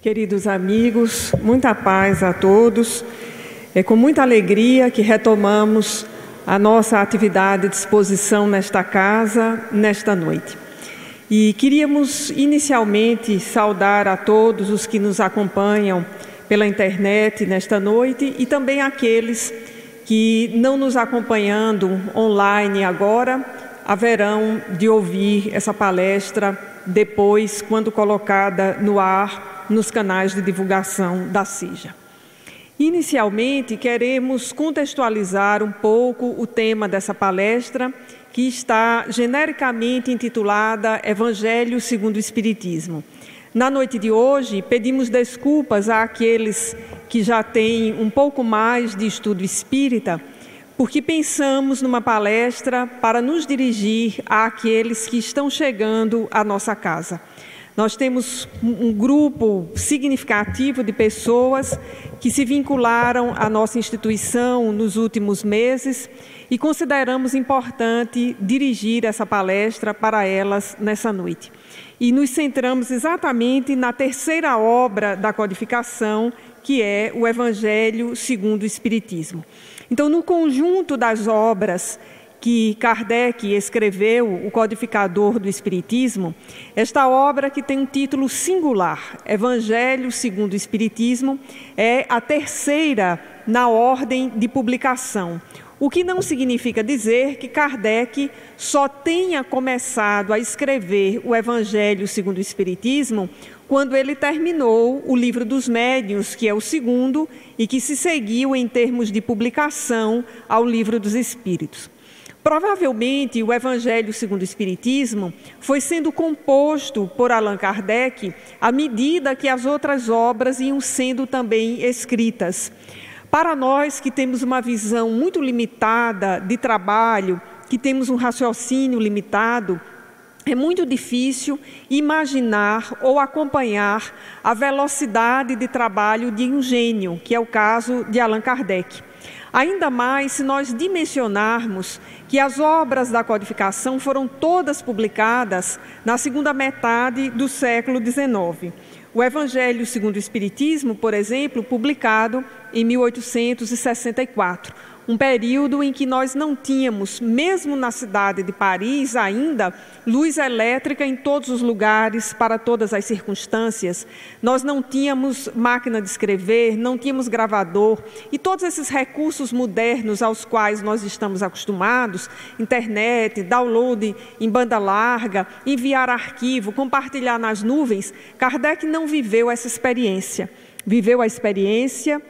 Queridos amigos, muita paz a todos. É com muita alegria que retomamos a nossa atividade de exposição nesta casa, nesta noite. E queríamos inicialmente saudar a todos os que nos acompanham pela internet nesta noite e também aqueles que, não nos acompanhando online agora, haverão de ouvir essa palestra depois, quando colocada no ar, nos canais de divulgação da CIJA. Inicialmente, queremos contextualizar um pouco o tema dessa palestra, que está genericamente intitulada Evangelho segundo o Espiritismo. Na noite de hoje, pedimos desculpas àqueles que já têm um pouco mais de estudo espírita, porque pensamos numa palestra para nos dirigir àqueles que estão chegando à nossa casa. Nós temos um grupo significativo de pessoas que se vincularam à nossa instituição nos últimos meses e consideramos importante dirigir essa palestra para elas nessa noite. E nos centramos exatamente na terceira obra da codificação, que é o Evangelho segundo o Espiritismo. Então, no conjunto das obras que Kardec escreveu, o codificador do Espiritismo, esta obra, que tem um título singular, Evangelho segundo o Espiritismo, é a terceira na ordem de publicação. O que não significa dizer que Kardec só tenha começado a escrever o Evangelho segundo o Espiritismo quando ele terminou o Livro dos Médiuns, que é o segundo, e que se seguiu em termos de publicação ao Livro dos Espíritos. Provavelmente, o Evangelho segundo o Espiritismo foi sendo composto por Allan Kardec à medida que as outras obras iam sendo também escritas. Para nós que temos uma visão muito limitada de trabalho, que temos um raciocínio limitado, é muito difícil imaginar ou acompanhar a velocidade de trabalho de um gênio, que é o caso de Allan Kardec. Ainda mais se nós dimensionarmos que as obras da codificação foram todas publicadas na segunda metade do século XIX. O Evangelho segundo o Espiritismo, por exemplo, publicado em 1864, um período em que nós não tínhamos, mesmo na cidade de Paris ainda, luz elétrica em todos os lugares, para todas as circunstâncias. Nós não tínhamos máquina de escrever, não tínhamos gravador, e todos esses recursos modernos aos quais nós estamos acostumados, internet, download em banda larga, enviar arquivo, compartilhar nas nuvens, Kardec não viveu essa experiência. Viveu a experiência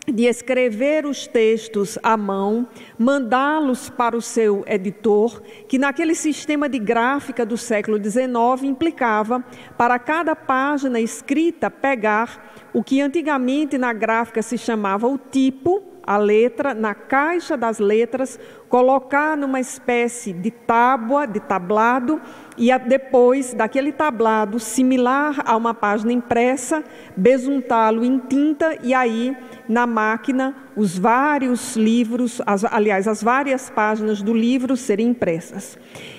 de escrever os textos à mão, mandá-los para o seu editor, que naquele sistema de gráfica do século XIX implicava, para cada página escrita, pegar o que antigamente na gráfica se chamava o tipo, a letra, na caixa das letras, colocar numa espécie de tábua, de tablado, e depois daquele tablado, similar a uma página impressa, besuntá-lo em tinta e aí, na máquina, os vários livros, as várias páginas do livro serem impressas.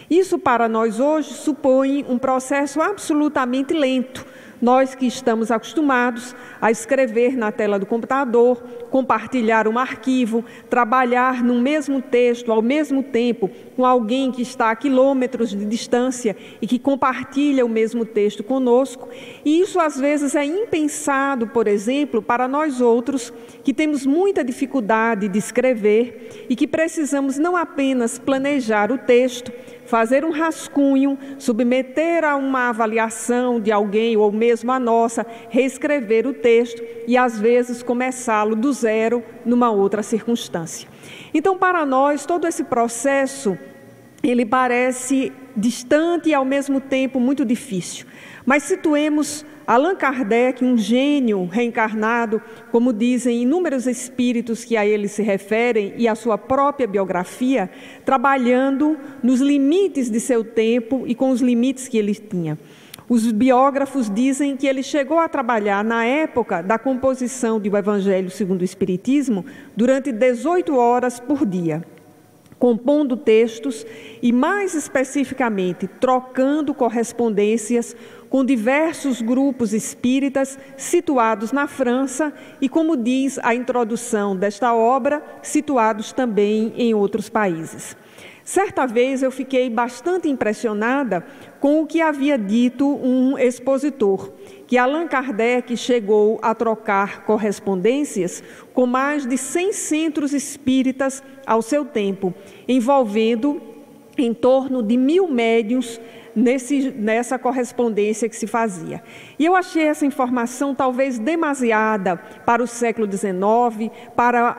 Isso para nós hoje supõe um processo absolutamente lento. Nós que estamos acostumados a escrever na tela do computador, compartilhar um arquivo, trabalhar no mesmo texto ao mesmo tempo com alguém que está a quilômetros de distância e que compartilha o mesmo texto conosco. E isso às vezes é impensado, por exemplo, para nós outros que temos muita dificuldade de escrever e que precisamos não apenas planejar o texto, fazer um rascunho, submeter a uma avaliação de alguém ou mesmo a nossa, reescrever o texto e às vezes começá-lo do zero numa outra circunstância. Então, para nós, todo esse processo, ele parece distante e ao mesmo tempo muito difícil. Mas situemos Allan Kardec, um gênio reencarnado, como dizem inúmeros espíritos que a ele se referem e a sua própria biografia, trabalhando nos limites de seu tempo e com os limites que ele tinha. Os biógrafos dizem que ele chegou a trabalhar na época da composição do Evangelho segundo o Espiritismo durante 18 horas por dia. compondo textos e, mais especificamente, trocando correspondências com diversos grupos espíritas situados na França e, como diz a introdução desta obra, situados também em outros países. Certa vez eu fiquei bastante impressionada com o que havia dito um expositor, que Allan Kardec chegou a trocar correspondências com mais de 100 centros espíritas ao seu tempo, envolvendo em torno de 1000 médiuns nessa correspondência que se fazia. E eu achei essa informação talvez demasiada para o século XIX, para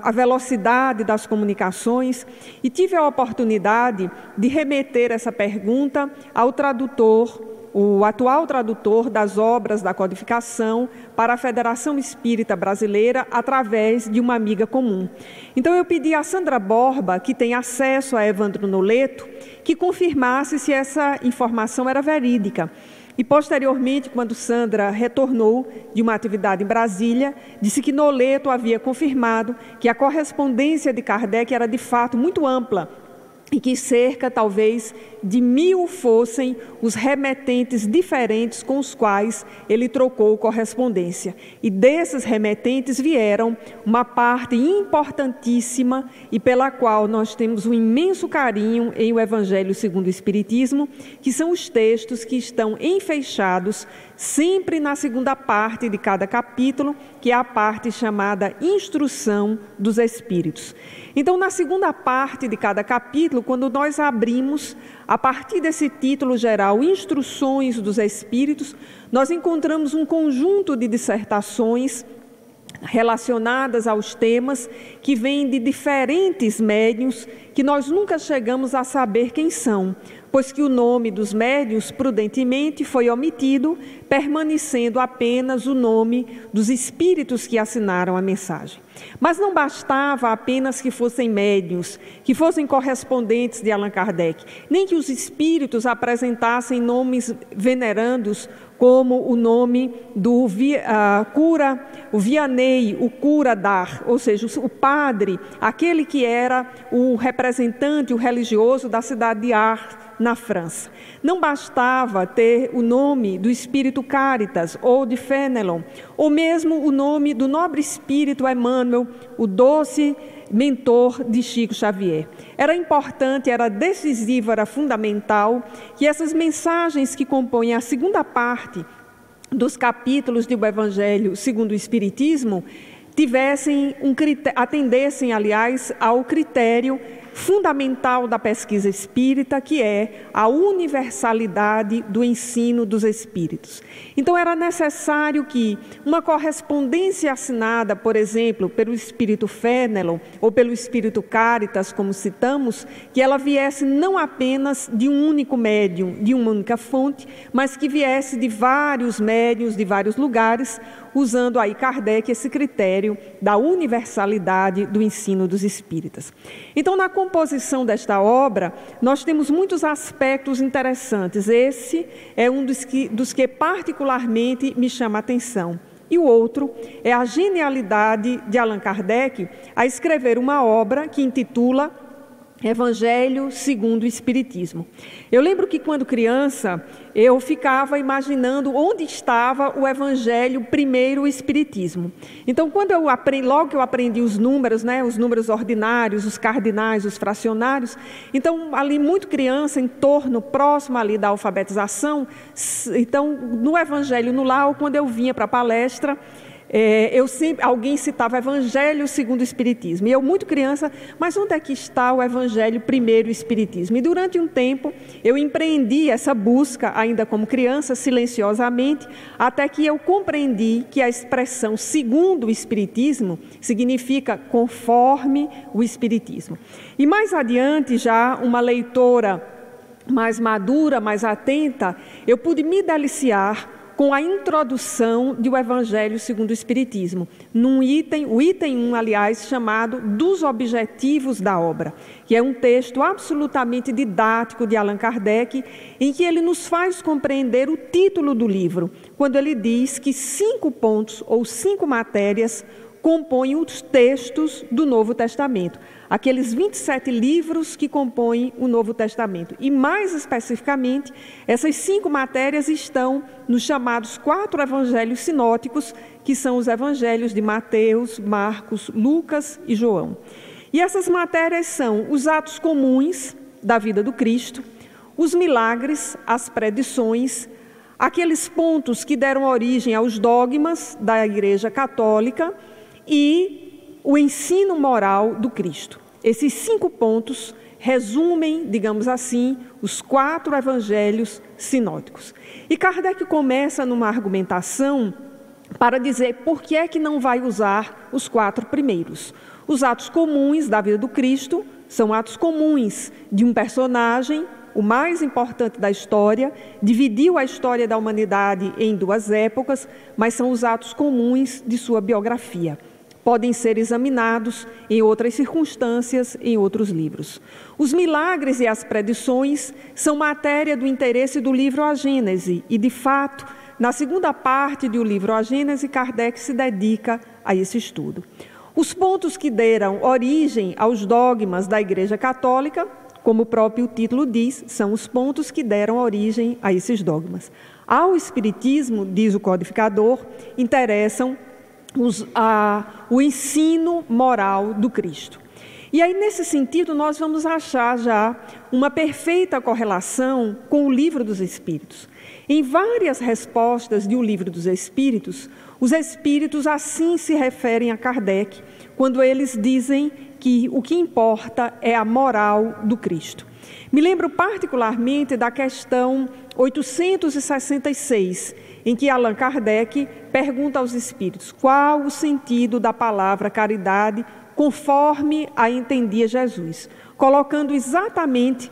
a velocidade das comunicações, e tive a oportunidade de remeter essa pergunta ao tradutor, o atual tradutor das obras da codificação para a Federação Espírita Brasileira, através de uma amiga comum. Então eu pedi a Sandra Borba, que tem acesso a Evandro Noleto, que confirmasse se essa informação era verídica. E posteriormente, quando Sandra retornou de uma atividade em Brasília, disse que Noleto havia confirmado que a correspondência de Kardec era de fato muito ampla, e que cerca, talvez, de 1000 fossem os remetentes diferentes com os quais ele trocou correspondência. E desses remetentes vieram uma parte importantíssima e pela qual nós temos um imenso carinho em o Evangelho segundo o Espiritismo, que são os textos que estão enfeixados sempre na segunda parte de cada capítulo, que é a parte chamada Instrução dos Espíritos. Então, na segunda parte de cada capítulo, quando nós abrimos, a partir desse título geral, Instruções dos Espíritos, nós encontramos um conjunto de dissertações relacionadas aos temas que vêm de diferentes médiuns que nós nunca chegamos a saber quem são, pois que o nome dos médiuns prudentemente foi omitido, permanecendo apenas o nome dos espíritos que assinaram a mensagem. Mas não bastava apenas que fossem médiuns, que fossem correspondentes de Allan Kardec, nem que os espíritos apresentassem nomes venerandos, como o nome do cura, o Vianney, o cura d'Ars, ou seja, o padre, aquele que era o representante, o religioso da cidade de Ars, na França. Não bastava ter o nome do espírito Caritas ou de Fenelon, ou mesmo o nome do nobre espírito Emmanuel, o doce mentor de Chico Xavier. Era importante, era decisivo, era fundamental que essas mensagens que compõem a segunda parte dos capítulos do Evangelho segundo o Espiritismo atendessem, aliás, ao critério fundamental da pesquisa espírita, que é a universalidade do ensino dos espíritos. Então, era necessário que uma correspondência assinada, por exemplo, pelo espírito Fenelon ou pelo espírito Caritas, como citamos, que ela viesse não apenas de um único médium, de uma única fonte, mas que viesse de vários médiuns, de vários lugares, usando aí Kardec esse critério da universalidade do ensino dos espíritas. Então, na composição desta obra, nós temos muitos aspectos interessantes. Esse é um dos que particularmente me chama a atenção. E o outro é a genialidade de Allan Kardec a escrever uma obra que intitula Evangelho segundo o Espiritismo. Eu lembro que quando criança, eu ficava imaginando onde estava o Evangelho primeiro o Espiritismo. Então, logo que eu aprendi os números, né, os números ordinários, os cardinais, os fracionários, então, ali muito criança, próximo ali da alfabetização, então, no Evangelho no lar, quando eu vinha para a palestra, alguém citava Evangelho segundo o Espiritismo. E eu, muito criança, mas onde é que está o Evangelho primeiro o Espiritismo? E durante um tempo, eu empreendi essa busca, ainda como criança, silenciosamente, até que eu compreendi que a expressão segundo o Espiritismo significa conforme o Espiritismo. E mais adiante, já uma leitora mais madura, mais atenta, eu pude me deliciar com a introdução do Evangelho segundo o Espiritismo, o item 1, aliás, chamado Dos Objetivos da Obra, que é um texto absolutamente didático de Allan Kardec, em que ele nos faz compreender o título do livro, quando ele diz que 5 pontos ou 5 matérias compõem os textos do Novo Testamento, aqueles 27 livros que compõem o Novo Testamento. E mais especificamente, essas 5 matérias estão nos chamados 4 evangelhos sinóticos, que são os evangelhos de Mateus, Marcos, Lucas e João. E essas matérias são os atos comuns da vida do Cristo, os milagres, as predições, aqueles pontos que deram origem aos dogmas da Igreja Católica e o ensino moral do Cristo. Esses 5 pontos resumem, digamos assim, os 4 evangelhos sinóticos. E Kardec começa numa argumentação para dizer por que é que não vai usar os 4 primeiros. Os atos comuns da vida do Cristo são atos comuns de um personagem, o mais importante da história, dividiu a história da humanidade em 2 épocas, mas são os atos comuns de sua biografia. Podem ser examinados em outras circunstâncias, em outros livros. Os milagres e as predições são matéria do interesse do livro A Gênese e, de fato, na segunda parte do livro A Gênese, Kardec se dedica a esse estudo. Os pontos que deram origem aos dogmas da Igreja Católica, como o próprio título diz, são os pontos que deram origem a esses dogmas. Ao Espiritismo, diz o codificador, interessam o ensino moral do Cristo. E aí, nesse sentido, nós vamos achar já uma perfeita correlação com o Livro dos Espíritos. Em várias respostas do Livro dos Espíritos, os Espíritos assim se referem a Kardec, quando eles dizem que o que importa é a moral do Cristo. Me lembro particularmente da questão 866, em que Allan Kardec pergunta aos Espíritos qual o sentido da palavra caridade conforme a entendia Jesus, colocando exatamente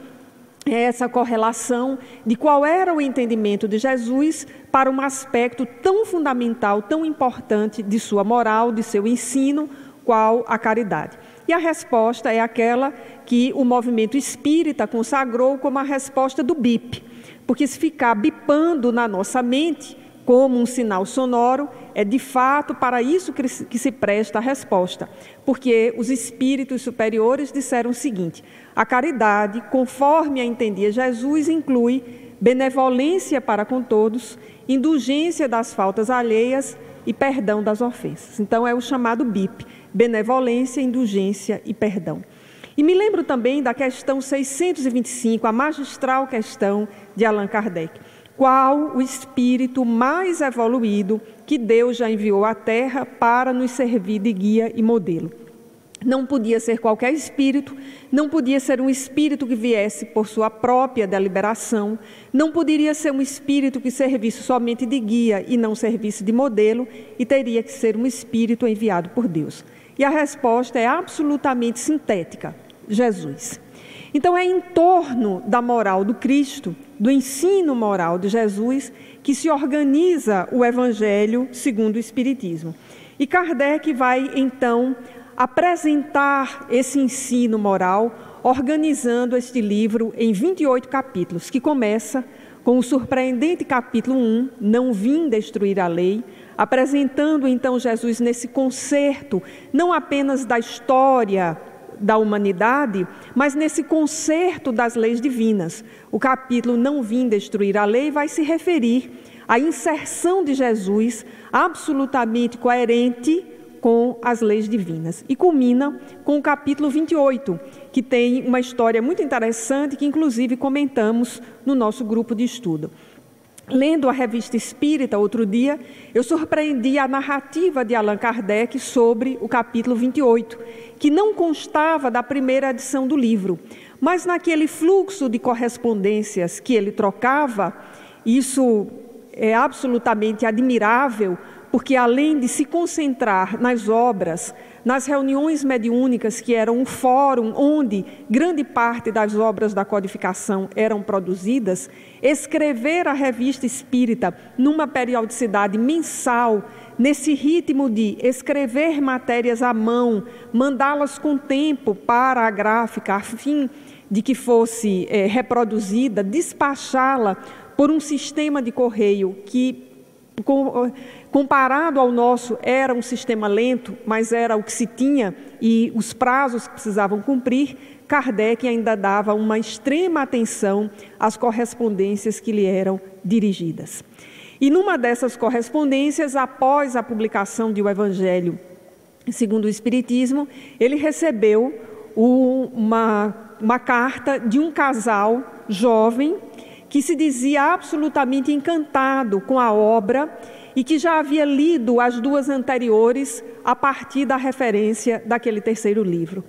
essa correlação de qual era o entendimento de Jesus para um aspecto tão fundamental, tão importante de sua moral, de seu ensino, qual a caridade. E a resposta é aquela que o movimento espírita consagrou como a resposta do bip, porque se ficar bipando na nossa mente como um sinal sonoro, é de fato para isso que se presta a resposta, porque os espíritos superiores disseram o seguinte: a caridade, conforme a entendia Jesus, inclui benevolência para com todos, indulgência das faltas alheias e perdão das ofensas. Então é o chamado BIP, benevolência, indulgência e perdão. E me lembro também da questão 625, a magistral questão de Allan Kardec. Qual o espírito mais evoluído que Deus já enviou à Terra para nos servir de guia e modelo? Não podia ser qualquer espírito, não podia ser um espírito que viesse por sua própria deliberação, não poderia ser um espírito que servisse somente de guia e não servisse de modelo, e teria que ser um espírito enviado por Deus. E a resposta é absolutamente sintética: Jesus. Então é em torno da moral do Cristo, do ensino moral de Jesus, que se organiza o Evangelho segundo o Espiritismo. E Kardec vai então apresentar esse ensino moral, organizando este livro em 28 capítulos, que começa com o surpreendente capítulo 1, Não vim destruir a lei, apresentando então Jesus nesse concerto, não apenas da história da humanidade, mas nesse concerto das leis divinas. O capítulo Não vim destruir a lei vai se referir à inserção de Jesus absolutamente coerente com as leis divinas. E culmina com o capítulo 28, que tem uma história muito interessante que inclusive comentamos no nosso grupo de estudo. Lendo a Revista Espírita outro dia, eu surpreendi a narrativa de Allan Kardec sobre o capítulo 28, que não constava da primeira edição do livro, mas naquele fluxo de correspondências que ele trocava, isso é absolutamente admirável, porque além de se concentrar nas obras, nas reuniões mediúnicas, que eram um fórum onde grande parte das obras da codificação eram produzidas, escrever a Revista Espírita numa periodicidade mensal, nesse ritmo de escrever matérias à mão, mandá-las com tempo para a gráfica, a fim de que fosse reproduzida, despachá-la por um sistema de correio que comparado ao nosso, era um sistema lento, mas era o que se tinha e os prazos que precisavam cumprir. Kardec ainda dava uma extrema atenção às correspondências que lhe eram dirigidas. E numa dessas correspondências, após a publicação de O Evangelho segundo o Espiritismo, ele recebeu uma carta de um casal jovem que se dizia absolutamente encantado com a obra e que já havia lido as duas anteriores a partir da referência daquele terceiro livro.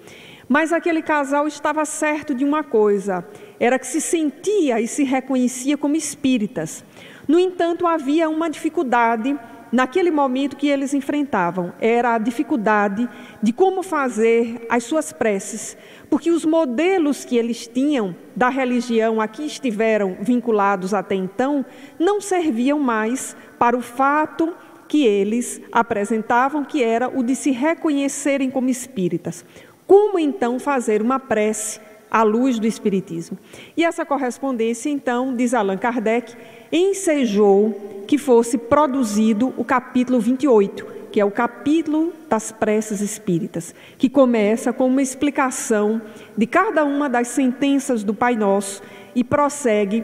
Mas aquele casal estava certo de uma coisa, era que se sentia e se reconhecia como espíritas. No entanto, havia uma dificuldade naquele momento que eles enfrentavam, era a dificuldade de como fazer as suas preces, porque os modelos que eles tinham da religião a que estiveram vinculados até então não serviam mais para o fato que eles apresentavam, que era o de se reconhecerem como espíritas. Como então fazer uma prece à luz do Espiritismo? E essa correspondência, então, diz Allan Kardec, ensejou que fosse produzido o capítulo 28, que é o capítulo das preces espíritas, que começa com uma explicação de cada uma das sentenças do Pai Nosso e prossegue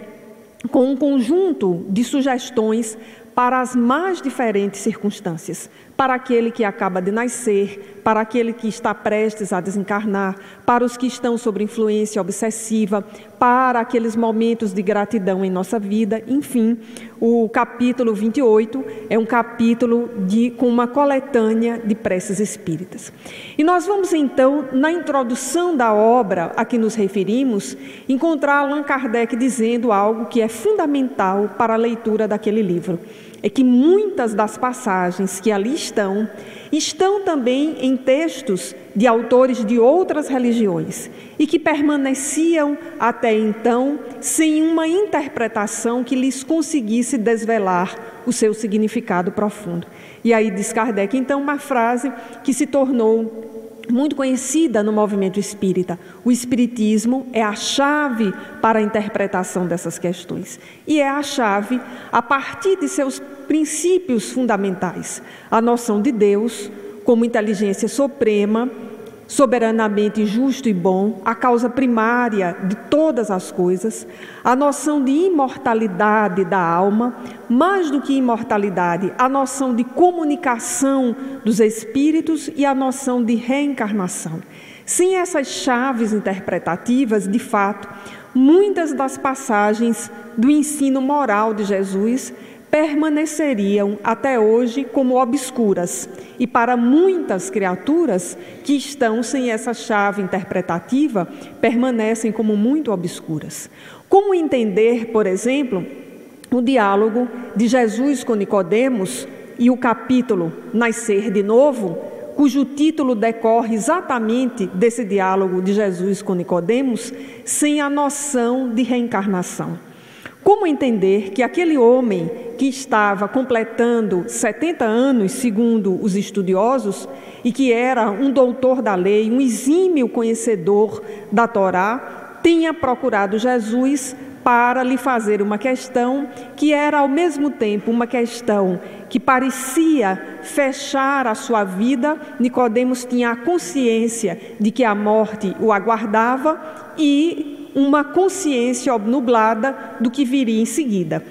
com um conjunto de sugestões para as mais diferentes circunstâncias, para aquele que acaba de nascer, para aquele que está prestes a desencarnar, para os que estão sob influência obsessiva, para aqueles momentos de gratidão em nossa vida, enfim, o capítulo 28 é um capítulo com uma coletânea de preces espíritas. E nós vamos então, na introdução da obra a que nos referimos, encontrar Allan Kardec dizendo algo que é fundamental para a leitura daquele livro. É que muitas das passagens que ali estão também em textos de autores de outras religiões e que permaneciam até então sem uma interpretação que lhes conseguisse desvelar o seu significado profundo. E aí diz Kardec, então, uma frase que se tornou muito conhecida no movimento espírita: o espiritismo é a chave para a interpretação dessas questões. E é a chave a partir de seus princípios fundamentais: a noção de Deus como inteligência suprema, soberanamente justo e bom, a causa primária de todas as coisas, a noção de imortalidade da alma, mais do que imortalidade, a noção de comunicação dos espíritos e a noção de reencarnação. Sem essas chaves interpretativas, de fato, muitas das passagens do ensino moral de Jesus permaneceriam até hoje como obscuras, e para muitas criaturas que estão sem essa chave interpretativa, permanecem como muito obscuras. Como entender, por exemplo, o diálogo de Jesus com Nicodemos e o capítulo Nascer de Novo, cujo título decorre exatamente desse diálogo de Jesus com Nicodemos, sem a noção de reencarnação? Como entender que aquele homem que estava completando 70 anos, segundo os estudiosos, e que era um doutor da lei, um exímio conhecedor da Torá, tenha procurado Jesus para lhe fazer uma questão que era ao mesmo tempo uma questão que parecia fechar a sua vida? Nicodemos tinha a consciência de que a morte o aguardava e uma consciência obnublada do que viria em seguida.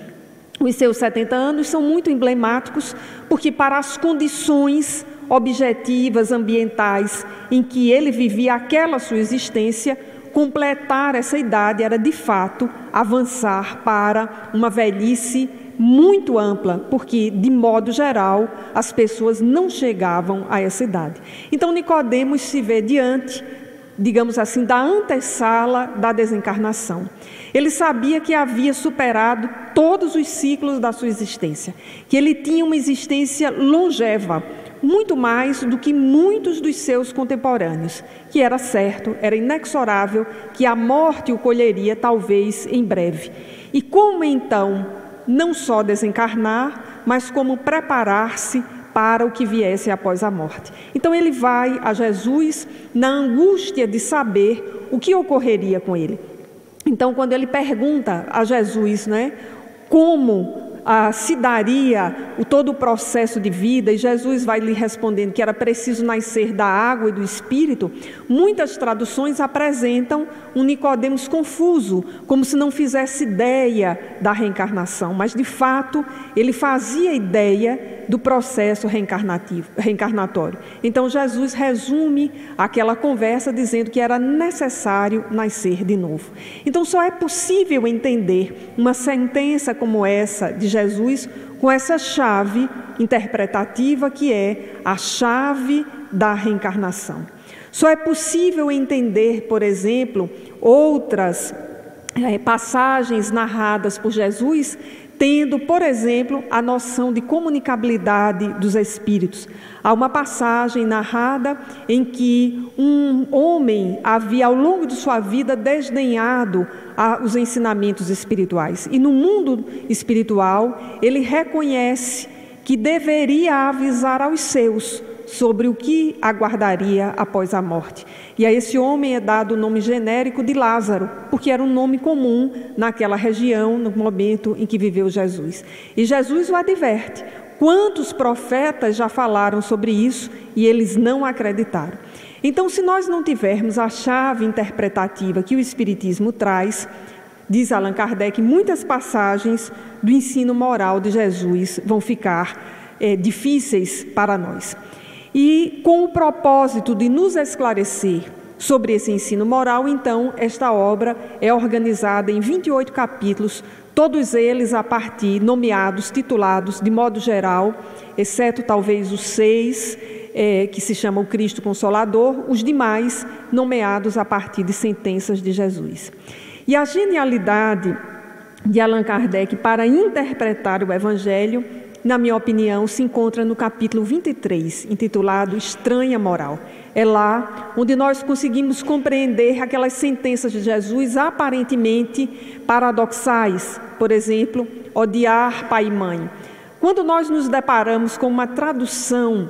Os seus 70 anos são muito emblemáticos, porque para as condições objetivas, ambientais, em que ele vivia aquela sua existência, completar essa idade era, de fato, avançar para uma velhice muito ampla, porque, de modo geral, as pessoas não chegavam a essa idade. Então, Nicodemos se vê diante, digamos assim, da antessala da desencarnação. Ele sabia que havia superado todos os ciclos da sua existência, que ele tinha uma existência longeva, muito mais do que muitos dos seus contemporâneos, que era certo, era inexorável, que a morte o colheria talvez em breve. E como então não só desencarnar, mas como preparar-se para o que viesse após a morte. Então ele vai a Jesus na angústia de saber o que ocorreria com ele. Então, quando ele pergunta a Jesus, como se daria todo o processo de vida, e Jesus vai lhe respondendo que era preciso nascer da água e do Espírito, muitas traduções apresentam um Nicodemos confuso, como se não fizesse ideia da reencarnação, mas de fato ele fazia ideia do processo reencarnatório. Então Jesus resume aquela conversa dizendo que era necessário nascer de novo. Então só é possível entender uma sentença como essa de Jesus com essa chave interpretativa que é a chave da reencarnação. Só é possível entender, por exemplo, outras passagens narradas por Jesus, tendo, por exemplo, a noção de comunicabilidade dos espíritos. Há uma passagem narrada em que um homem havia, ao longo de sua vida, desdenhado os ensinamentos espirituais. E no mundo espiritual, ele reconhece que deveria avisar aos seus sobre o que aguardaria após a morte. E a esse homem é dado o nome genérico de Lázaro, porque era um nome comum naquela região, no momento em que viveu Jesus. E Jesus o adverte. Quantos profetas já falaram sobre isso e eles não acreditaram? Então, se nós não tivermos a chave interpretativa que o Espiritismo traz, diz Allan Kardec, muitas passagens do ensino moral de Jesus vão ficar difíceis para nós. E com o propósito de nos esclarecer sobre esse ensino moral, então, esta obra é organizada em 28 capítulos, todos eles a partir, nomeados, titulados, de modo geral, exceto talvez os 6, que se chama o Cristo Consolador, os demais nomeados a partir de sentenças de Jesus. E a genialidade de Allan Kardec para interpretar o Evangelho, na minha opinião, se encontra no capítulo 23, intitulado Estranha Moral. É lá onde nós conseguimos compreender aquelas sentenças de Jesus aparentemente paradoxais. Por exemplo, odiar pai e mãe. Quando nós nos deparamos com uma tradução,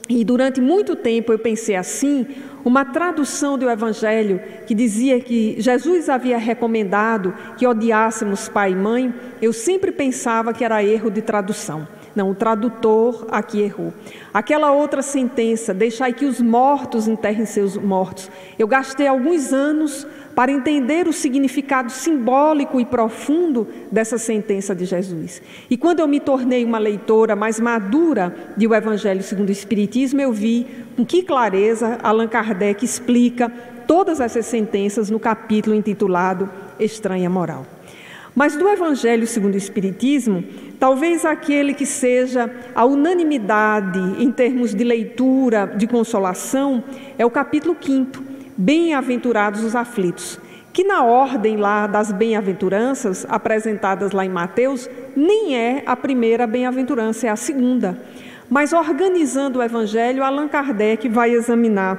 e durante muito tempo eu pensei assim, uma tradução do Evangelho que dizia que Jesus havia recomendado que odiássemos pai e mãe, eu sempre pensava que era erro de tradução. Não, o tradutor aqui errou. Aquela outra sentença, deixai que os mortos enterrem seus mortos. Eu gastei alguns anos para entender o significado simbólico e profundo dessa sentença de Jesus. E quando eu me tornei uma leitora mais madura de O Evangelho segundo o Espiritismo, eu vi com que clareza Allan Kardec explica todas essas sentenças no capítulo intitulado Estranha Moral. Mas do Evangelho segundo o Espiritismo, talvez aquele que seja a unanimidade em termos de leitura, de consolação, é o capítulo 5º, Bem-aventurados os aflitos, que na ordem lá das bem-aventuranças apresentadas lá em Mateus, nem é a primeira bem-aventurança, é a segunda. Mas organizando o Evangelho, Allan Kardec vai examinar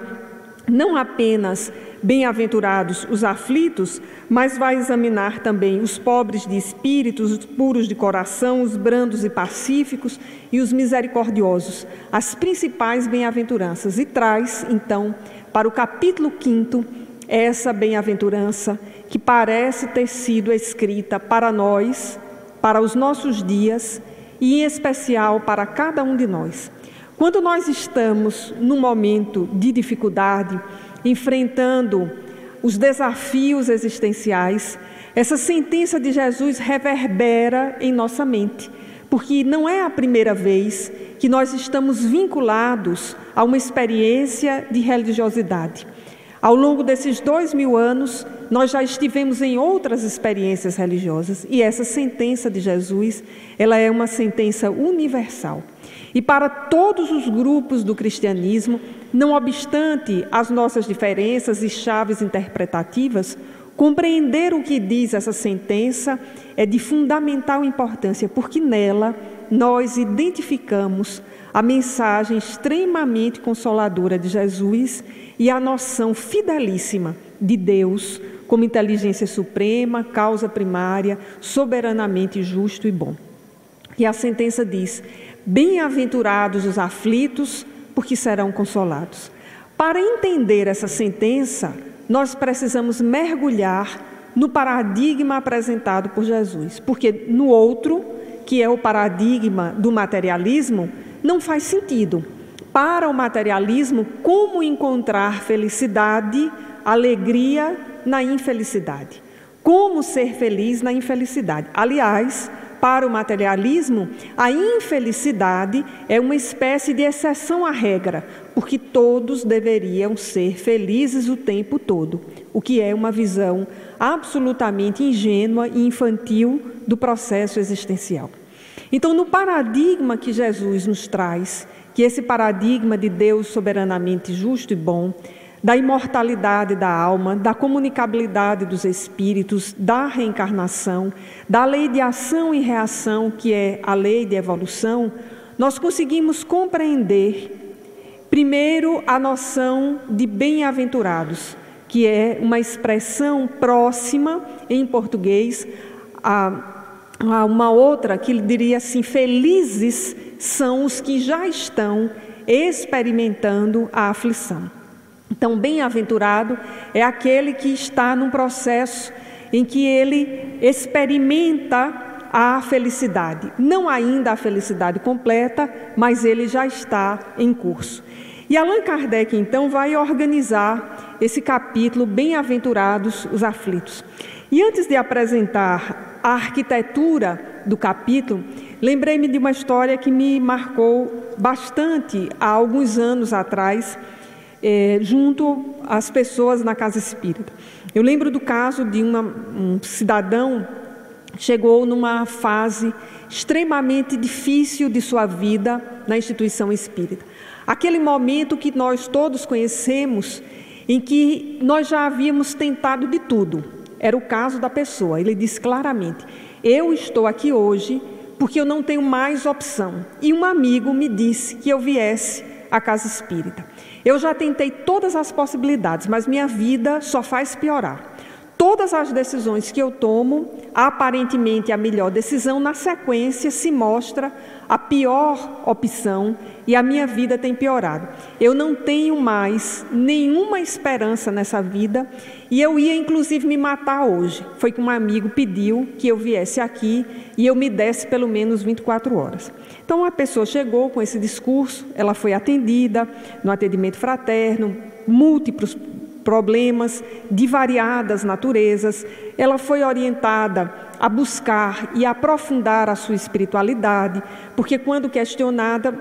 não apenas bem-aventurados os aflitos, mas vai examinar também os pobres de espírito, os puros de coração, os brandos e pacíficos e os misericordiosos, as principais bem-aventuranças. E traz, então, para o capítulo 5º, essa bem-aventurança que parece ter sido escrita para nós, para os nossos dias e, em especial, para cada um de nós. Quando nós estamos num momento de dificuldade, enfrentando os desafios existenciais, essa sentença de Jesus reverbera em nossa mente, porque não é a primeira vez que nós estamos vinculados a uma experiência de religiosidade. Ao longo desses 2000 anos, nós já estivemos em outras experiências religiosas e essa sentença de Jesus, ela é uma sentença universal. E para todos os grupos do cristianismo, não obstante as nossas diferenças e chaves interpretativas, compreender o que diz essa sentença é de fundamental importância, porque nela nós identificamos a mensagem extremamente consoladora de Jesus e a noção fidelíssima de Deus como inteligência suprema, causa primária, soberanamente justo e bom. E a sentença diz: bem-aventurados os aflitos, porque serão consolados. Para entender essa sentença, nós precisamos mergulhar no paradigma apresentado por Jesus, porque no outro, que é o paradigma do materialismo, não faz sentido. Para o materialismo, como encontrar felicidade, alegria na infelicidade? Como ser feliz na infelicidade? Aliás, para o materialismo, a infelicidade é uma espécie de exceção à regra, porque todos deveriam ser felizes o tempo todo, o que é uma visão absolutamente ingênua e infantil do processo existencial. Então, no paradigma que Jesus nos traz, que esse paradigma de Deus soberanamente justo e bom, da imortalidade da alma, da comunicabilidade dos espíritos, da reencarnação, da lei de ação e reação, que é a lei de evolução, nós conseguimos compreender, primeiro, a noção de bem-aventurados, que é uma expressão próxima, em português, a uma outra que diria assim: felizes são os que já estão experimentando a aflição. Então, bem-aventurado é aquele que está num processo em que ele experimenta a felicidade. Não ainda a felicidade completa, mas ele já está em curso. E Allan Kardec, então, vai organizar esse capítulo, Bem-aventurados os aflitos. E antes de apresentar a arquitetura do capítulo, lembrei-me de uma história que me marcou bastante há alguns anos atrás, junto às pessoas na casa espírita. Eu lembro do caso de um cidadão que chegou numa fase extremamente difícil de sua vida na instituição espírita. Aquele momento que nós todos conhecemos, em que nós já havíamos tentado de tudo. Era o caso da pessoa. Ele disse claramente: eu estou aqui hoje porque eu não tenho mais opção. E um amigo me disse que eu viesse à casa espírita. Eu já tentei todas as possibilidades, mas minha vida só faz piorar. Todas as decisões que eu tomo, aparentemente a melhor decisão, na sequência se mostra a pior opção e a minha vida tem piorado. Eu não tenho mais nenhuma esperança nessa vida e eu ia inclusive me matar hoje. Foi que um amigo pediu que eu viesse aqui e eu me desse pelo menos 24 horas. Então a pessoa chegou com esse discurso, ela foi atendida no atendimento fraterno, múltiplos problemas de variadas naturezas. Ela foi orientada a buscar e aprofundar a sua espiritualidade, porque quando questionada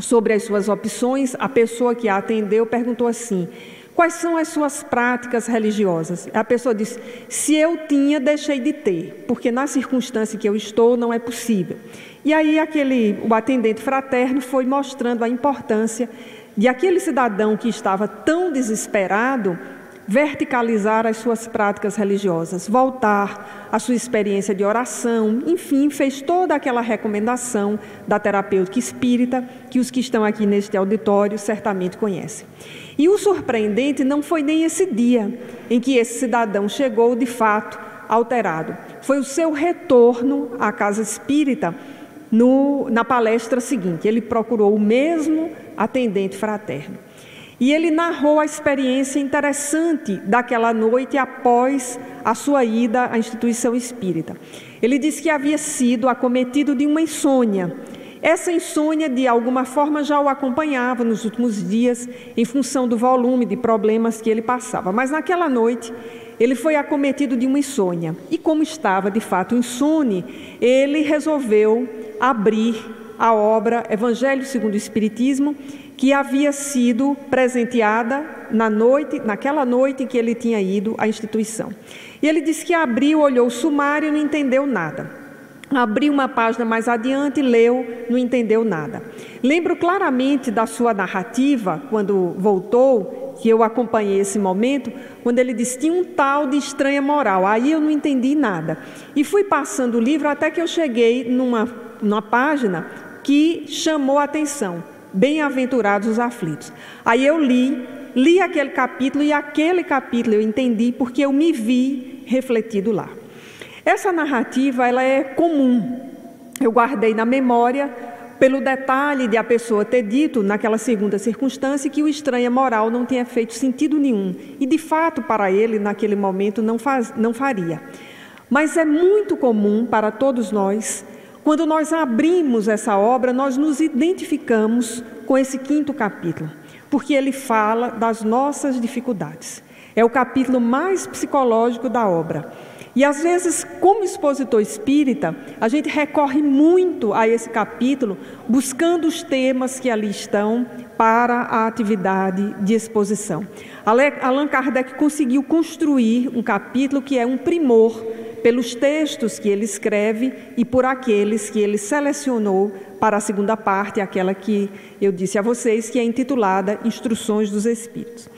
sobre as suas opções, a pessoa que a atendeu perguntou assim: quais são as suas práticas religiosas? A pessoa disse: se eu tinha, deixei de ter, porque na circunstância que eu estou não é possível. E aí o atendente fraterno foi mostrando a importância de aquele cidadão que estava tão desesperado verticalizar as suas práticas religiosas, voltar à sua experiência de oração, enfim, fez toda aquela recomendação da terapêutica espírita que os que estão aqui neste auditório certamente conhecem. E o surpreendente não foi nem esse dia em que esse cidadão chegou de fato alterado, foi o seu retorno à casa espírita na palestra seguinte. Ele procurou o mesmo atendente fraterno. E ele narrou a experiência interessante daquela noite após a sua ida à instituição espírita. Ele disse que havia sido acometido de uma insônia. Essa insônia, de alguma forma, já o acompanhava nos últimos dias, em função do volume de problemas que ele passava. Mas naquela noite, ele foi acometido de uma insônia. E como estava, de fato, insone, ele resolveu abrir a obra Evangelho segundo o Espiritismo, que havia sido presenteada naquela noite em que ele tinha ido à instituição. E ele disse que abriu, olhou o sumário e não entendeu nada. Abriu uma página mais adiante, leu, não entendeu nada. Lembro claramente da sua narrativa, quando voltou, que eu acompanhei esse momento, quando ele disse: tinha um tal de estranha moral. Aí eu não entendi nada. E fui passando o livro até que eu cheguei numa página que chamou a atenção: Bem-aventurados os aflitos. Aí eu li aquele capítulo, e aquele capítulo eu entendi porque eu me vi refletido lá. Essa narrativa, ela é comum. Eu guardei na memória pelo detalhe de a pessoa ter dito, naquela segunda circunstância, que o estranha moral não tinha feito sentido nenhum. E, de fato, para ele, naquele momento, não faria. Mas é muito comum para todos nós, quando nós abrimos essa obra, nós nos identificamos com esse 5º capítulo, porque ele fala das nossas dificuldades. É o capítulo mais psicológico da obra. E às vezes, como expositor espírita, a gente recorre muito a esse capítulo, buscando os temas que ali estão para a atividade de exposição. Allan Kardec conseguiu construir um capítulo que é um primor pelos textos que ele escreve e por aqueles que ele selecionou para a segunda parte, aquela que eu disse a vocês, que é intitulada Instruções dos Espíritos.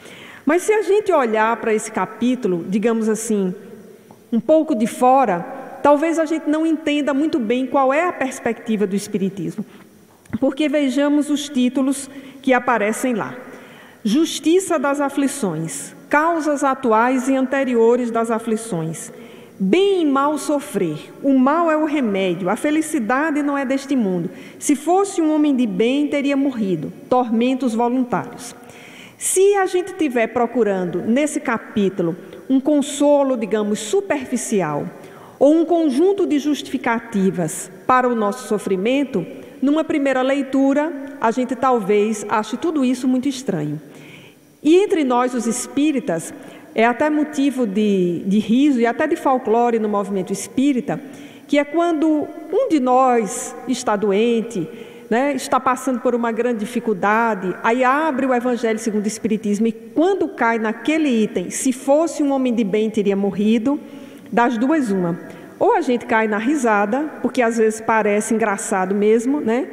Mas se a gente olhar para esse capítulo, digamos assim, um pouco de fora, talvez a gente não entenda muito bem qual é a perspectiva do Espiritismo. Porque vejamos os títulos que aparecem lá. Justiça das aflições, causas atuais e anteriores das aflições, bem e mal sofrer, o mal é o remédio, a felicidade não é deste mundo. Se fosse um homem de bem, teria morrido, tormentos voluntários. Se a gente estiver procurando nesse capítulo um consolo, digamos, superficial, ou um conjunto de justificativas para o nosso sofrimento, numa primeira leitura, a gente talvez ache tudo isso muito estranho. E entre nós, os espíritas, é até motivo de riso e até de folclore no movimento espírita, que é quando um de nós está doente, né, está passando por uma grande dificuldade, aí abre o Evangelho segundo o Espiritismo e quando cai naquele item, se fosse um homem de bem teria morrido, das duas uma. Ou a gente cai na risada, porque às vezes parece engraçado mesmo, né?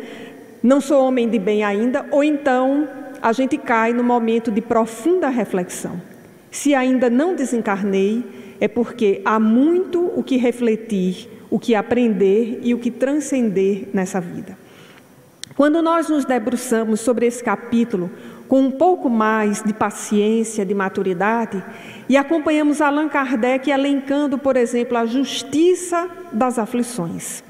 Não sou homem de bem ainda, ou então a gente cai no momento de profunda reflexão. Se ainda não desencarnei, é porque há muito o que refletir, o que aprender e o que transcender nessa vida. Quando nós nos debruçamos sobre esse capítulo com um pouco mais de paciência, de maturidade, e acompanhamos Allan Kardec elencando, por exemplo, a justiça das aflições.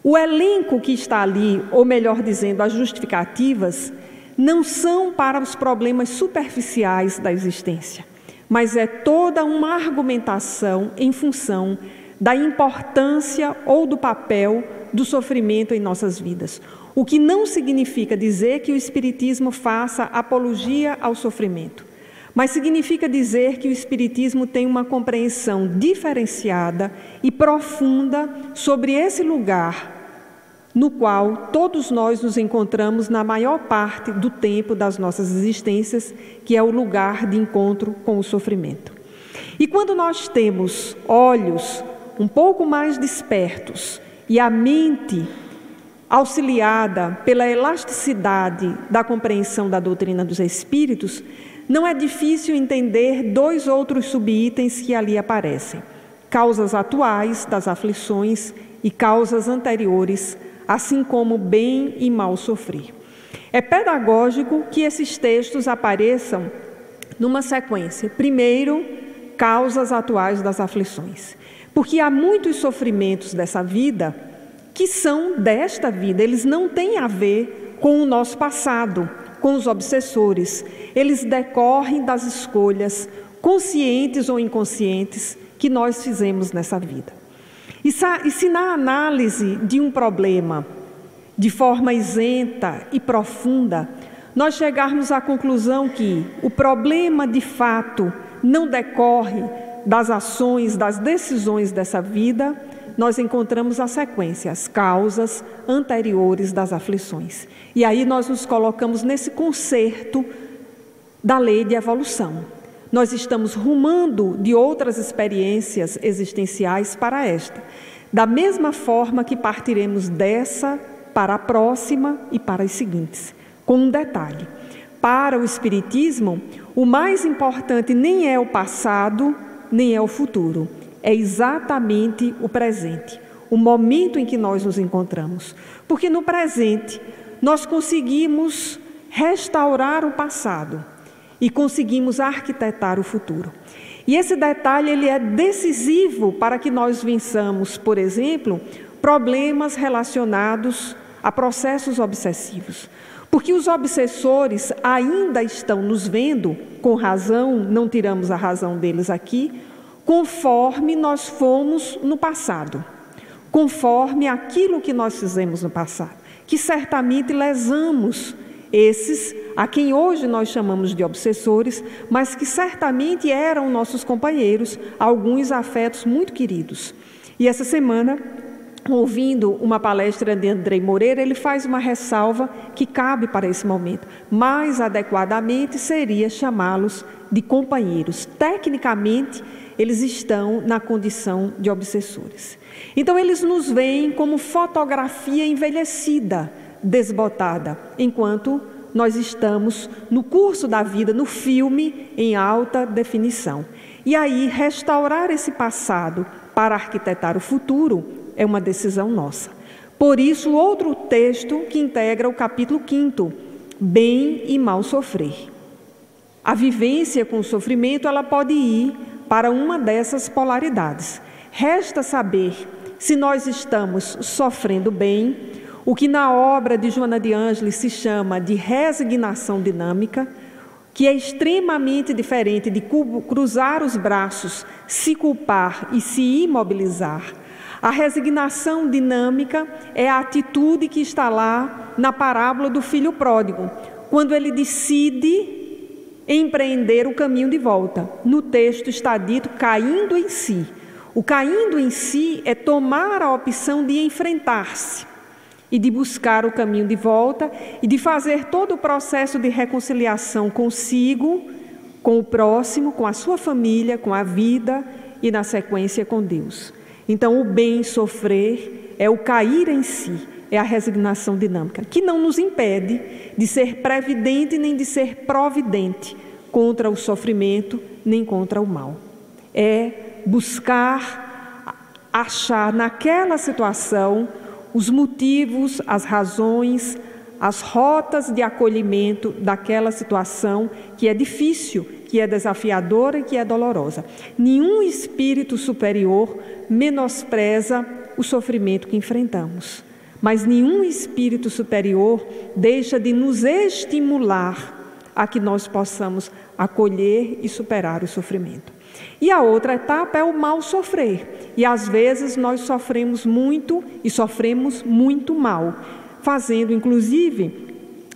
O elenco que está ali, ou melhor dizendo, as justificativas, não são para os problemas superficiais da existência, mas é toda uma argumentação em função da importância ou do papel do sofrimento em nossas vidas. O que não significa dizer que o Espiritismo faça apologia ao sofrimento, mas significa dizer que o Espiritismo tem uma compreensão diferenciada e profunda sobre esse lugar no qual todos nós nos encontramos na maior parte do tempo das nossas existências, que é o lugar de encontro com o sofrimento. E quando nós temos olhos um pouco mais despertos e a mente auxiliada pela elasticidade da compreensão da doutrina dos Espíritos, não é difícil entender dois outros subitens que ali aparecem: causas atuais das aflições e causas anteriores, assim como bem e mal sofrer. É pedagógico que esses textos apareçam numa sequência. Primeiro, causas atuais das aflições, porque há muitos sofrimentos dessa vida que são desta vida, eles não têm a ver com o nosso passado, com os obsessores. Eles decorrem das escolhas, conscientes ou inconscientes, que nós fizemos nessa vida. E se na análise de um problema, de forma isenta e profunda, nós chegarmos à conclusão que o problema de fato não decorre das ações, das decisões dessa vida, nós encontramos a sequência, as causas anteriores das aflições. E aí nós nos colocamos nesse concerto da lei de evolução. Nós estamos rumando de outras experiências existenciais para esta. Da mesma forma que partiremos dessa para a próxima e para as seguintes. Com um detalhe: para o Espiritismo, o mais importante nem é o passado, nem é o futuro. É exatamente o presente, o momento em que nós nos encontramos. Porque no presente nós conseguimos restaurar o passado e conseguimos arquitetar o futuro. E esse detalhe ele é decisivo para que nós vençamos, por exemplo, problemas relacionados a processos obsessivos. Porque os obsessores ainda estão nos vendo, com razão, não tiramos a razão deles aqui, conforme nós fomos no passado. conforme aquilo que nós fizemos no passado, que certamente lesamos esses a quem hoje nós chamamos de obsessores, mas que certamente eram nossos companheiros, alguns afetos muito queridos. E essa semana, ouvindo uma palestra de Andrei Moreira, ele faz uma ressalva que cabe para esse momento. Mais adequadamente seria chamá-los de companheiros. Tecnicamente, eles estão na condição de obsessores. Então, eles nos veem como fotografia envelhecida, desbotada, enquanto nós estamos no curso da vida, no filme em alta definição. E aí, restaurar esse passado para arquitetar o futuro é uma decisão nossa. Por isso, outro texto que integra o capítulo 5º, bem e mal sofrer. A vivência com o sofrimento, ela pode ir para uma dessas polaridades. Resta saber se nós estamos sofrendo bem, o que na obra de Joana de Ângeles se chama de resignação dinâmica, que é extremamente diferente de cruzar os braços, se culpar e se imobilizar. A resignação dinâmica é a atitude que está lá na parábola do filho pródigo, quando ele decide empreender o caminho de volta. No texto está dito caindo em si. O caindo em si é tomar a opção de enfrentar-se e de buscar o caminho de volta e de fazer todo o processo de reconciliação consigo, com o próximo, com a sua família, com a vida e, na sequência, com Deus. Então, o bem sofrer é o cair em si, é a resignação dinâmica, que não nos impede de ser previdente nem de ser providente contra o sofrimento nem contra o mal. É buscar achar naquela situação os motivos, as razões, as rotas de acolhimento daquela situação que é difícil, que é desafiadora e que é dolorosa. Nenhum espírito superior menospreza o sofrimento que enfrentamos, mas nenhum espírito superior deixa de nos estimular a que nós possamos acolher e superar o sofrimento. E a outra etapa é o mal sofrer. E às vezes nós sofremos muito e sofremos muito mal, fazendo inclusive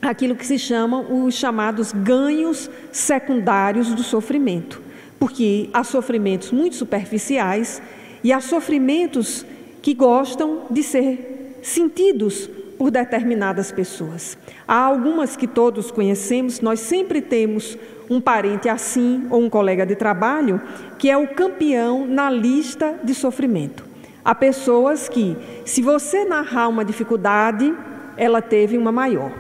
aquilo que se chamam os chamados ganhos secundários do sofrimento. Porque há sofrimentos muito superficiais e há sofrimentos que gostam de ser sentidos por determinadas pessoas. Há algumas que todos conhecemos, nós sempre temos um parente assim ou um colega de trabalho que é o campeão na lista de sofrimento. Há pessoas que, se você narrar uma dificuldade, ela teve uma maior,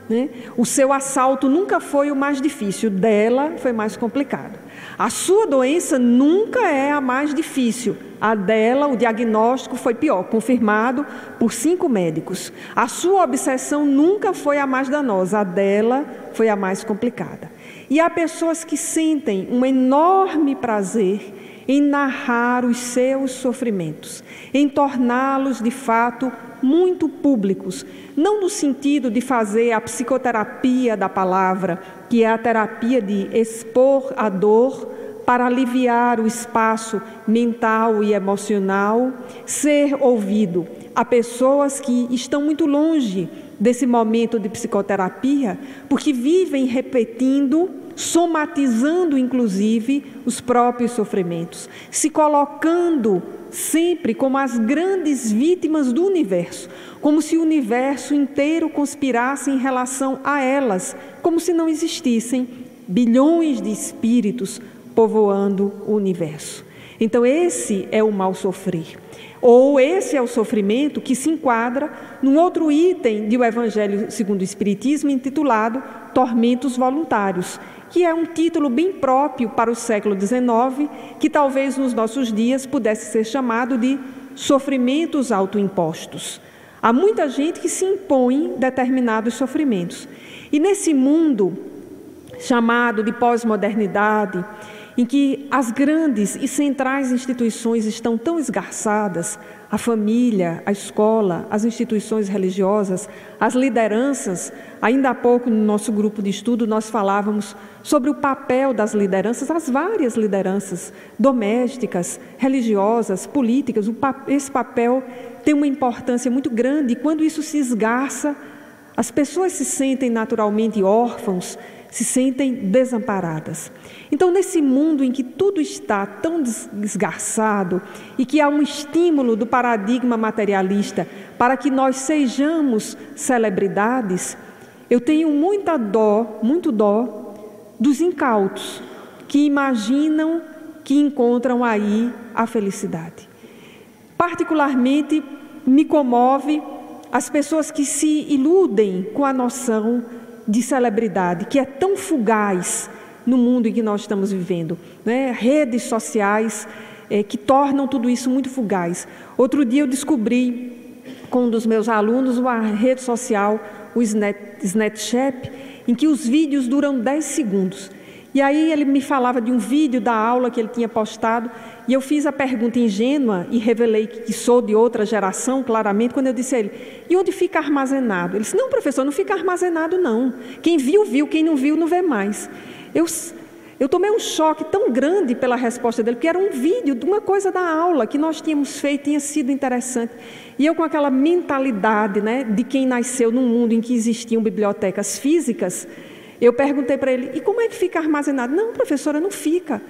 né? O seu assalto nunca foi o mais difícil, dela foi mais complicado. A sua doença nunca é a mais difícil, a dela, o diagnóstico foi pior, confirmado por 5 médicos. A sua obsessão nunca foi a mais danosa, a dela foi a mais complicada. E há pessoas que sentem um enorme prazer em narrar os seus sofrimentos, em torná-los de fato muito públicos, não no sentido de fazer a psicoterapia da palavra, que é a terapia de expor a dor para aliviar o espaço mental e emocional, ser ouvido. Há pessoas que estão muito longe desse momento de psicoterapia, porque vivem repetindo, somatizando inclusive os próprios sofrimentos, se colocando sempre como as grandes vítimas do universo, como se o universo inteiro conspirasse em relação a elas, como se não existissem bilhões de espíritos povoando o universo. Então esse é o mal sofrer. Ou esse é o sofrimento que se enquadra num outro item do Evangelho segundo o Espiritismo, intitulado Tormentos Voluntários, que é um título bem próprio para o século XIX, que talvez nos nossos dias pudesse ser chamado de sofrimentos autoimpostos. Há muita gente que se impõe determinados sofrimentos. E nesse mundo chamado de pós-modernidade, em que as grandes e centrais instituições estão tão esgarçadas, a família, a escola, as instituições religiosas, as lideranças. Ainda há pouco, no nosso grupo de estudo, nós falávamos sobre o papel das lideranças, as várias lideranças domésticas, religiosas, políticas. Esse papel tem uma importância muito grande, e quando isso se esgarça, as pessoas se sentem naturalmente órfãos, se sentem desamparadas. Então, nesse mundo em que tudo está tão desgarçado e que há um estímulo do paradigma materialista para que nós sejamos celebridades, eu tenho muito dó dos incautos que imaginam que encontram aí a felicidade. Particularmente me comove as pessoas que se iludem com a noção de celebridade, que é tão fugaz no mundo em que nós estamos vivendo, né? Redes sociais que tornam tudo isso muito fugaz. Outro dia eu descobri com um dos meus alunos uma rede social, o Snapchat, em que os vídeos duram 10 segundos. E aí ele me falava de um vídeo da aula que ele tinha postado, e eu fiz a pergunta ingênua e revelei que sou de outra geração, claramente, quando eu disse a ele: e onde fica armazenado? Ele disse: não, professor, não fica armazenado não. Quem viu, viu, quem não viu, não vê mais. Eu tomei um choque tão grande pela resposta dele, porque era um vídeo de uma coisa da aula que nós tínhamos feito, tinha sido interessante. E eu, com aquela mentalidade, né, de quem nasceu num mundo em que existiam bibliotecas físicas, eu perguntei para ele: e como é que fica armazenado? Não, professora, não fica.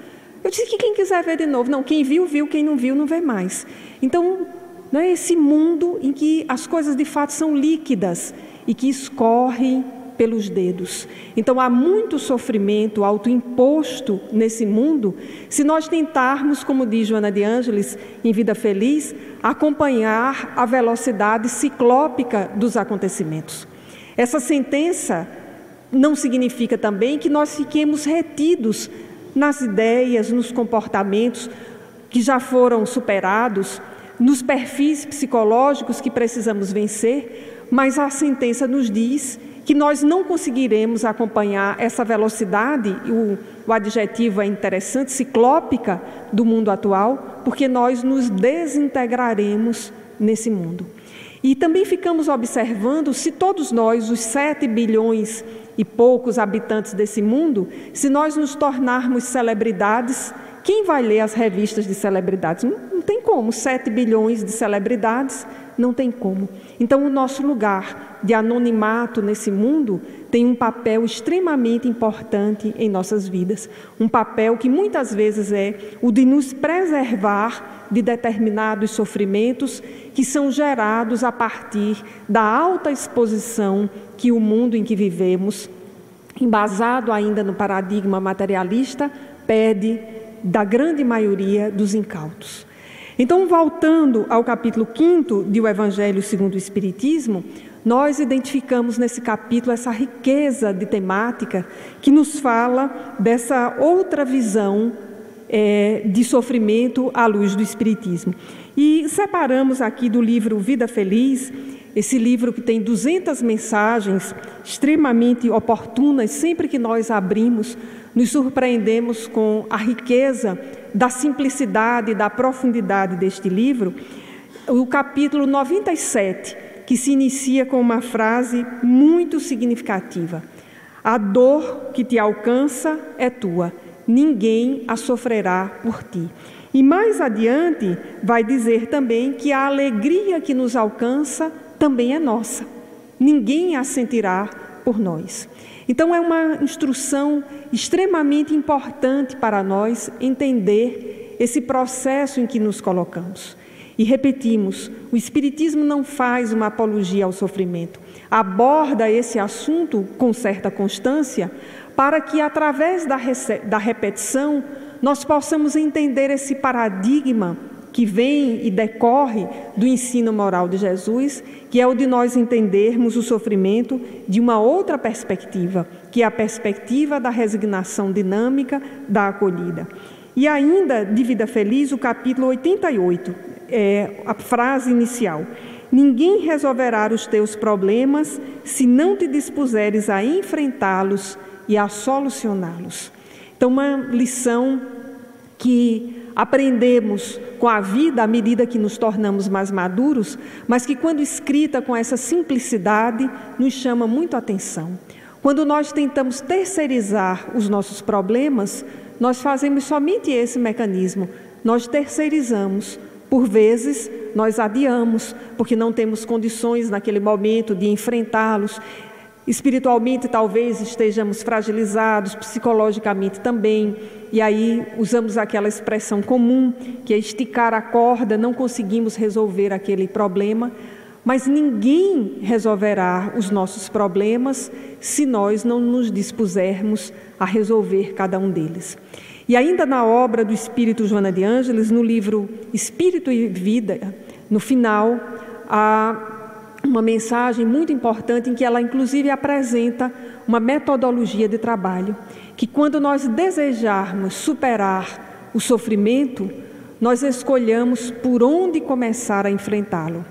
Eu disse que quem quiser ver de novo. Não, quem viu, viu, quem não viu, não vê mais. Então, não é esse mundo em que as coisas de fato são líquidas e que escorrem pelos dedos. Então, há muito sofrimento autoimposto nesse mundo se nós tentarmos, como diz Joana de Ângeles em Vida Feliz, acompanhar a velocidade ciclópica dos acontecimentos. Essa sentença não significa também que nós fiquemos retidos nas ideias, nos comportamentos que já foram superados, nos perfis psicológicos que precisamos vencer, mas a sentença nos diz que nós não conseguiremos acompanhar essa velocidade, o adjetivo é interessante, ciclópica do mundo atual, porque nós nos desintegraremos nesse mundo. E também ficamos observando se todos nós, os 7 bilhões e poucos habitantes desse mundo, se nós nos tornarmos celebridades, quem vai ler as revistas de celebridades? Não tem como, 7 bilhões de celebridades, não tem como. Então, o nosso lugar de anonimato nesse mundo tem um papel extremamente importante em nossas vidas. Um papel que muitas vezes é o de nos preservar de determinados sofrimentos que são gerados a partir da alta exposição que o mundo em que vivemos, embasado ainda no paradigma materialista, pede da grande maioria dos incautos. Então, voltando ao capítulo 5 de O Evangelho segundo o Espiritismo, nós identificamos nesse capítulo essa riqueza de temática que nos fala dessa outra visão de sofrimento à luz do Espiritismo. E separamos aqui do livro Vida Feliz, esse livro que tem 200 mensagens extremamente oportunas. Sempre que nós abrimos, nos surpreendemos com a riqueza da simplicidade e da profundidade deste livro. O capítulo 97, que se inicia com uma frase muito significativa: a dor que te alcança é tua, ninguém a sofrerá por ti. E mais adiante vai dizer também que a alegria que nos alcança também é nossa, ninguém a sentirá por nós. Então é uma instrução extremamente importante para nós entender esse processo em que nos colocamos. E repetimos, o Espiritismo não faz uma apologia ao sofrimento, aborda esse assunto com certa constância para que, através da repetição, nós possamos entender esse paradigma que vem e decorre do ensino moral de Jesus, que é o de nós entendermos o sofrimento de uma outra perspectiva, que é a perspectiva da resignação dinâmica, da acolhida. E ainda de Vida Feliz, o capítulo 88, a frase inicial: ninguém resolverá os teus problemas se não te dispuseres a enfrentá-los e a solucioná-los. Então, uma lição que aprendemos com a vida à medida que nos tornamos mais maduros, mas que quando escrita com essa simplicidade nos chama muito a atenção. Quando nós tentamos terceirizar os nossos problemas, nós fazemos somente esse mecanismo, nós terceirizamos. Por vezes, nós adiamos, porque não temos condições naquele momento de enfrentá-los. Espiritualmente, talvez estejamos fragilizados, psicologicamente também, e aí usamos aquela expressão comum, que é esticar a corda, não conseguimos resolver aquele problema, mas ninguém resolverá os nossos problemas se nós não nos dispusermos a resolver cada um deles. E ainda na obra do Espírito Joana de Ângeles, no livro Espírito e Vida, no final, há uma mensagem muito importante em que ela inclusive apresenta uma metodologia de trabalho, que quando nós desejarmos superar o sofrimento, nós escolhamos por onde começar a enfrentá-lo.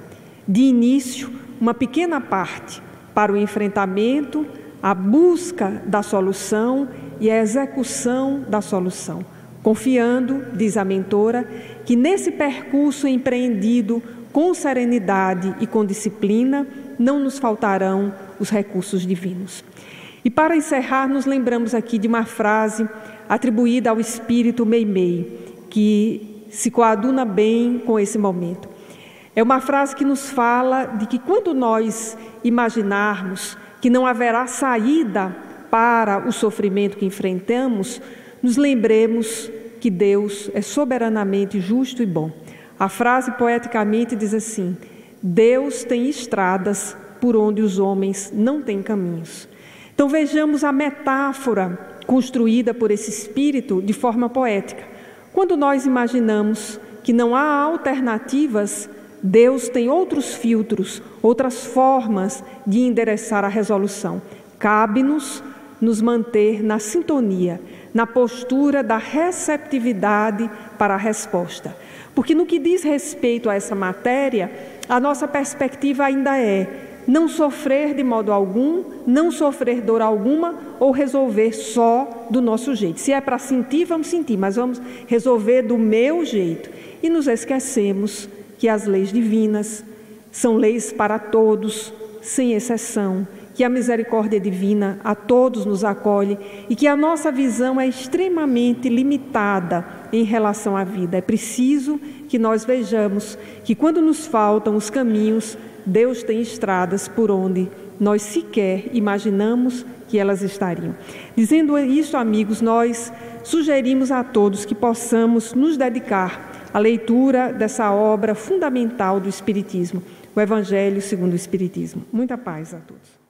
De início, uma pequena parte para o enfrentamento, a busca da solução e a execução da solução, confiando, diz a mentora, que nesse percurso empreendido com serenidade e com disciplina, não nos faltarão os recursos divinos. E para encerrar, nos lembramos aqui de uma frase atribuída ao espírito Meimei, que se coaduna bem com esse momento. É uma frase que nos fala de que quando nós imaginarmos que não haverá saída para o sofrimento que enfrentamos, nos lembremos que Deus é soberanamente justo e bom. A frase poeticamente diz assim: Deus tem estradas por onde os homens não têm caminhos. Então vejamos a metáfora construída por esse espírito de forma poética. Quando nós imaginamos que não há alternativas, Deus tem outros filtros, outras formas de endereçar a resolução. Cabe-nos nos manter na sintonia, na postura da receptividade para a resposta. Porque no que diz respeito a essa matéria, a nossa perspectiva ainda é não sofrer de modo algum, não sofrer dor alguma ou resolver só do nosso jeito. Se é para sentir, vamos sentir, mas vamos resolver do meu jeito. E nos esquecemos que as leis divinas são leis para todos, sem exceção, que a misericórdia divina a todos nos acolhe e que a nossa visão é extremamente limitada em relação à vida. É preciso que nós vejamos que quando nos faltam os caminhos, Deus tem estradas por onde nós sequer imaginamos que elas estariam. Dizendo isso, amigos, nós sugerimos a todos que possamos nos dedicar à leitura dessa obra fundamental do Espiritismo, o Evangelho segundo o Espiritismo. Muita paz a todos.